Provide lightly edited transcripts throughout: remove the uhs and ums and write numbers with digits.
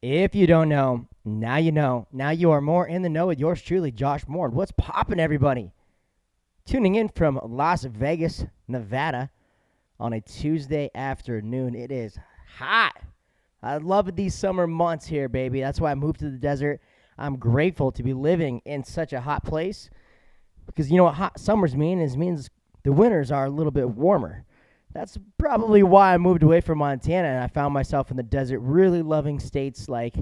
If you don't know, now you know. Now you are more in the know with yours truly, Josh Morin. What's poppin', everybody? Tuning in from Las Vegas, Nevada on a Tuesday afternoon. It is hot. I love these summer months here, baby. That's why I moved to the desert. I'm grateful to be living in such a hot place because you know what hot summers means the winters are a little bit warmer. That's probably why I moved away from Montana and I found myself in the desert, really loving states like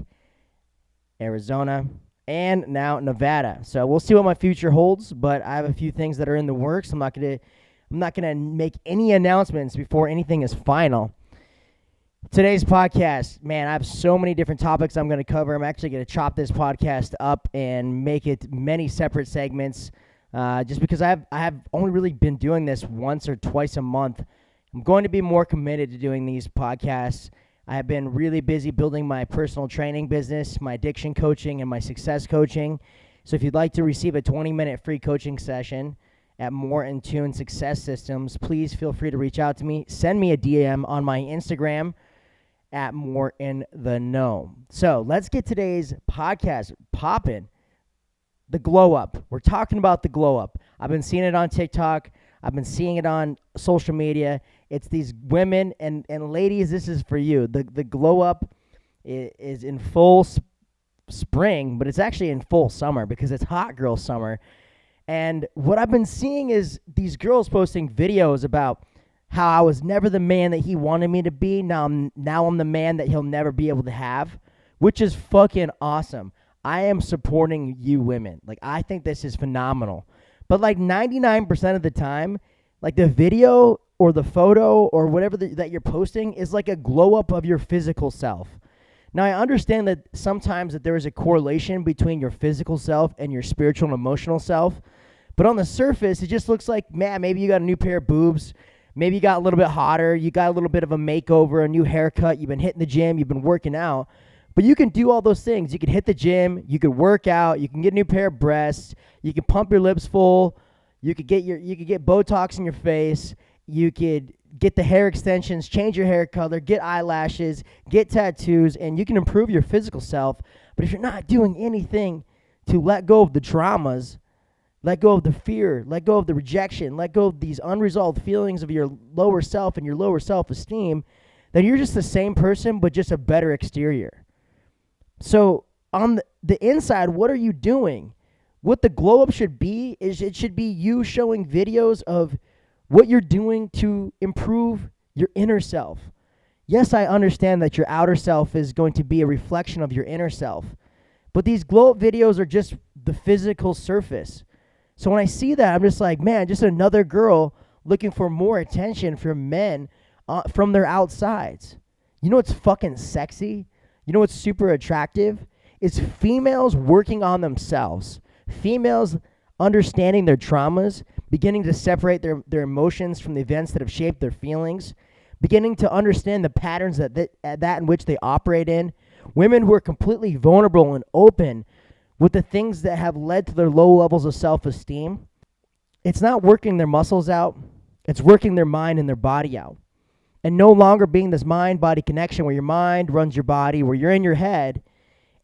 Arizona and now Nevada. So we'll see what my future holds, but I have a few things that are in the works. I'm not gonna make any announcements before anything is final. Today's podcast, man, I have so many different topics I'm going to cover. I'm actually going to chop this podcast up and make it many separate segments, just because I have only really been doing this once or twice a month. I'm going to be more committed to doing these podcasts. I have been really busy building my personal training business, my addiction coaching, and my success coaching. So if you'd like to receive a 20-minute free coaching session at Morin Success Systems, please feel free to reach out to me. Send me a DM on my Instagram at Mor-In The Know. So let's get today's podcast popping. The glow up. We're talking about the glow up. I've been seeing it on TikTok. I've been seeing it on social media. It's these women and ladies, this is for you. The glow up is in full spring, but it's actually in full summer because it's hot girl summer. And what I've been seeing is these girls posting videos about how I was never the man that he wanted me to be. Now I'm the man that he'll never be able to have, which is fucking awesome. I am supporting you women. Like, I think this is phenomenal. But like 99% of the time, like the video or the photo or whatever that you're posting is like a glow up of your physical self. Now, I understand that sometimes that there is a correlation between your physical self and your spiritual and emotional self. But on the surface, it just looks like, man, maybe you got a new pair of boobs. Maybe you got a little bit hotter. You got a little bit of a makeover, a new haircut. You've been hitting the gym. You've been working out. But you can do all those things. You can hit the gym. You can work out. You can get a new pair of breasts. You can pump your lips full. You could get Botox in your face. You could get the hair extensions, change your hair color, get eyelashes, get tattoos, and you can improve your physical self. But if you're not doing anything to let go of the traumas, let go of the fear, let go of the rejection, let go of these unresolved feelings of your lower self and your lower self-esteem, then you're just the same person but just a better exterior. So on the inside, what are you doing? What the glow up should be is it should be you showing videos of what you're doing to improve your inner self. Yes, I understand that your outer self is going to be a reflection of your inner self, but these glow up videos are just the physical surface. So when I see that, I'm just like, man, just another girl looking for more attention from men from their outsides. You know what's fucking sexy? You know what's super attractive? Is females working on themselves. Females understanding their traumas, beginning to separate their emotions from the events that have shaped their feelings, beginning to understand the patterns that in which they operate in. Women who are completely vulnerable and open with the things that have led to their low levels of self-esteem. It's not working their muscles out. It's working their mind and their body out. And no longer being this mind-body connection where your mind runs your body, where you're in your head,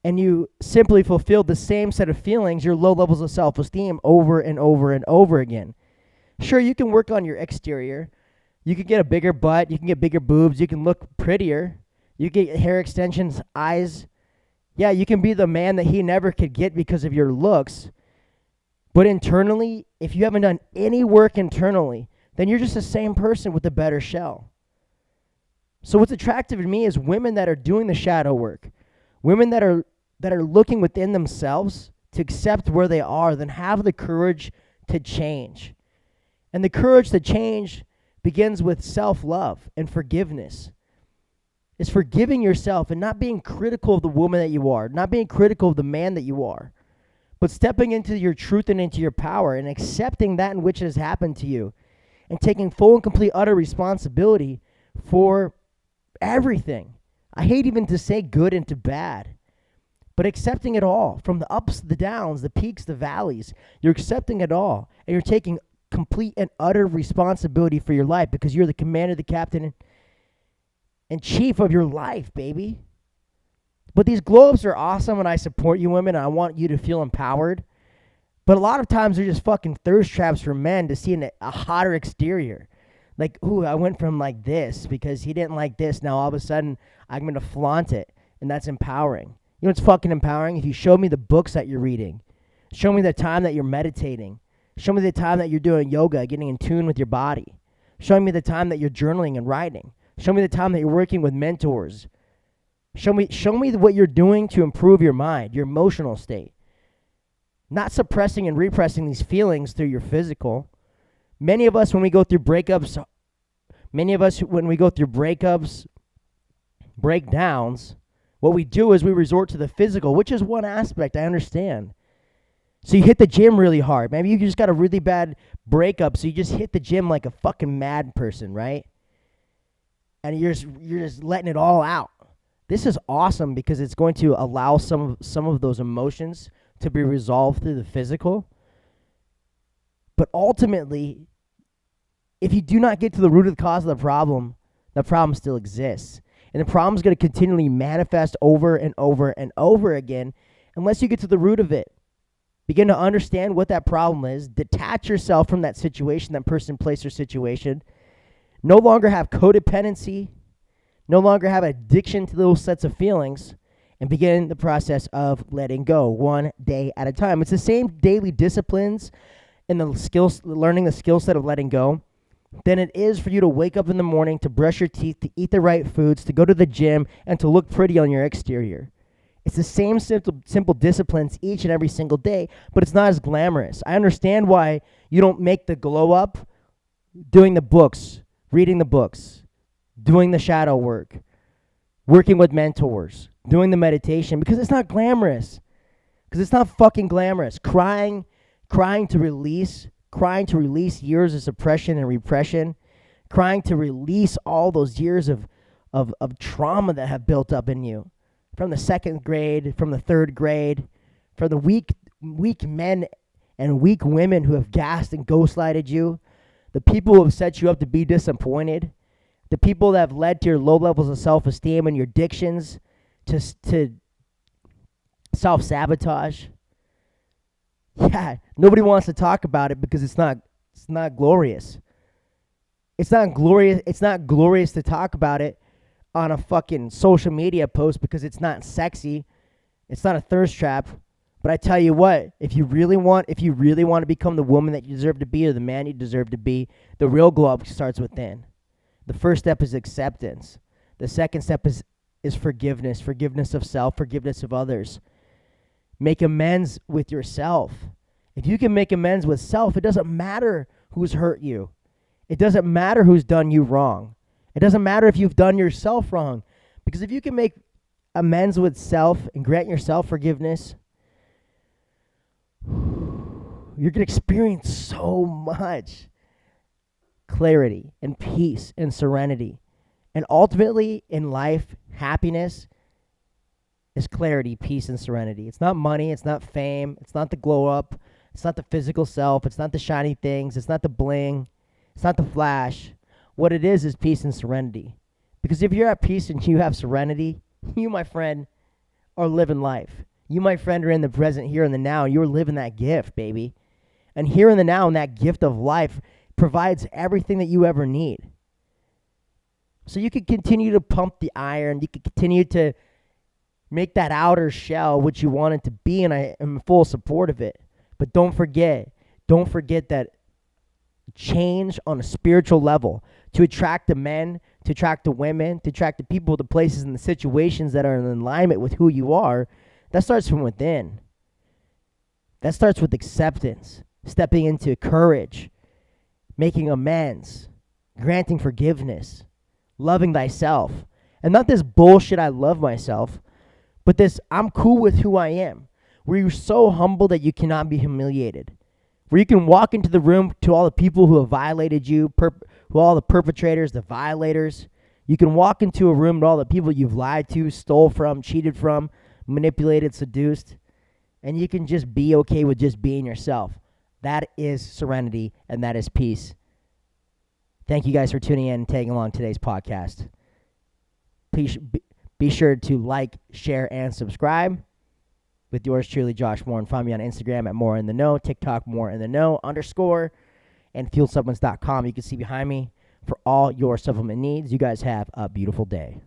and you simply fulfill the same set of feelings, your low levels of self-esteem over and over and over again. Sure, you can work on your exterior. You can get a bigger butt. You can get bigger boobs. You can look prettier. You can get hair extensions, eyes. Yeah, you can be the man that he never could get because of your looks. But internally, if you haven't done any work internally, then you're just the same person with a better shell. So what's attractive to me is women that are doing the shadow work. Women that are looking within themselves to accept where they are, then have the courage to change. And the courage to change begins with self-love and forgiveness. It's forgiving yourself and not being critical of the woman that you are, not being critical of the man that you are, but stepping into your truth and into your power and accepting that in which has happened to you and taking full and complete utter responsibility for everything. I hate even to say good and to bad, but accepting it all, from the ups, the downs, the peaks, the valleys. You're accepting it all, and you're taking complete and utter responsibility for your life because you're the commander, the captain, and chief of your life, baby. But these glow-ups are awesome, and I support you women, and I want you to feel empowered. But a lot of times they're just fucking thirst traps for men to see a hotter exterior. Like, ooh, I went from like this because he didn't like this. Now all of a sudden I'm going to flaunt it, and that's empowering. You know what's fucking empowering? If you show me the books that you're reading, show me the time that you're meditating, show me the time that you're doing yoga, getting in tune with your body, show me the time that you're journaling and writing, show me the time that you're working with mentors, show me what you're doing to improve your mind, your emotional state. Not suppressing and repressing these feelings through your physical. Many of us, when we go through breakdowns, what we do is we resort to the physical, which is one aspect, I understand. So you hit the gym really hard. Maybe you just got a really bad breakup, so you just hit the gym like a fucking mad person, right? And you're just letting it all out. This is awesome because it's going to allow some of those emotions to be resolved through the physical. But ultimately, if you do not get to the root of the cause of the problem still exists. And the problem is going to continually manifest over and over and over again unless you get to the root of it. Begin to understand what that problem is. Detach yourself from that situation, that person, place, or situation. No longer have codependency. No longer have addiction to those sets of feelings. And begin the process of letting go one day at a time. It's the same daily disciplines and learning the skill set of letting go than it is for you to wake up in the morning, to brush your teeth, to eat the right foods, to go to the gym, and to look pretty on your exterior. It's the same simple disciplines each and every single day, but it's not as glamorous. I understand why you don't make the glow up doing the books, reading the books, doing the shadow work, working with mentors, doing the meditation, because it's not glamorous. Because it's not fucking glamorous. Crying to release years of suppression and repression, crying to release all those years of trauma that have built up in you from the second grade, from the third grade, from the weak men and weak women who have gassed and ghostlighted you, the people who have set you up to be disappointed, the people that have led to your low levels of self-esteem and your addictions to self-sabotage. Yeah, nobody wants to talk about it because it's not glorious. It's not glorious to talk about it on a fucking social media post because it's not sexy. It's not a thirst trap. But I tell you what, if you really want to become the woman that you deserve to be or the man you deserve to be, the real glow up starts within. The first step is acceptance. The second step is forgiveness of self, forgiveness of others. Make amends with yourself. If you can make amends with self, it doesn't matter who's hurt you. It doesn't matter who's done you wrong. It doesn't matter if you've done yourself wrong. Because if you can make amends with self and grant yourself forgiveness, you're going to experience so much clarity and peace and serenity. And ultimately, in life, happiness is clarity, peace, and serenity. It's not money. It's not fame. It's not the glow up. It's not the physical self. It's not the shiny things. It's not the bling. It's not the flash. What it is peace and serenity. Because if you're at peace and you have serenity, you, my friend, are living life. You, my friend, are in the present, here and the now, and you're living that gift, baby. And here and the now, and that gift of life provides everything that you ever need. So you can continue to pump the iron. You can continue to make that outer shell what you want it to be, and I am in full support of it. But don't forget that change on a spiritual level to attract the men, to attract the women, to attract the people, the places, and the situations that are in alignment with who you are, that starts from within. That starts with acceptance, stepping into courage, making amends, granting forgiveness, loving thyself. And not this bullshit, I love myself, but this, I'm cool with who I am, where you're so humble that you cannot be humiliated, where you can walk into the room to all the people who have violated you, who all the perpetrators, the violators. You can walk into a room to all the people you've lied to, stole from, cheated from, manipulated, seduced, and you can just be okay with just being yourself. That is serenity, and that is peace. Thank you guys for tuning in and tagging along today's podcast. Be sure to like, share, and subscribe. With yours truly, Josh Morin. Find me on Instagram at Mor-In The Know, TikTok Mor-In The Know _ and fuelsupplements.com. You can see behind me for all your supplement needs. You guys have a beautiful day.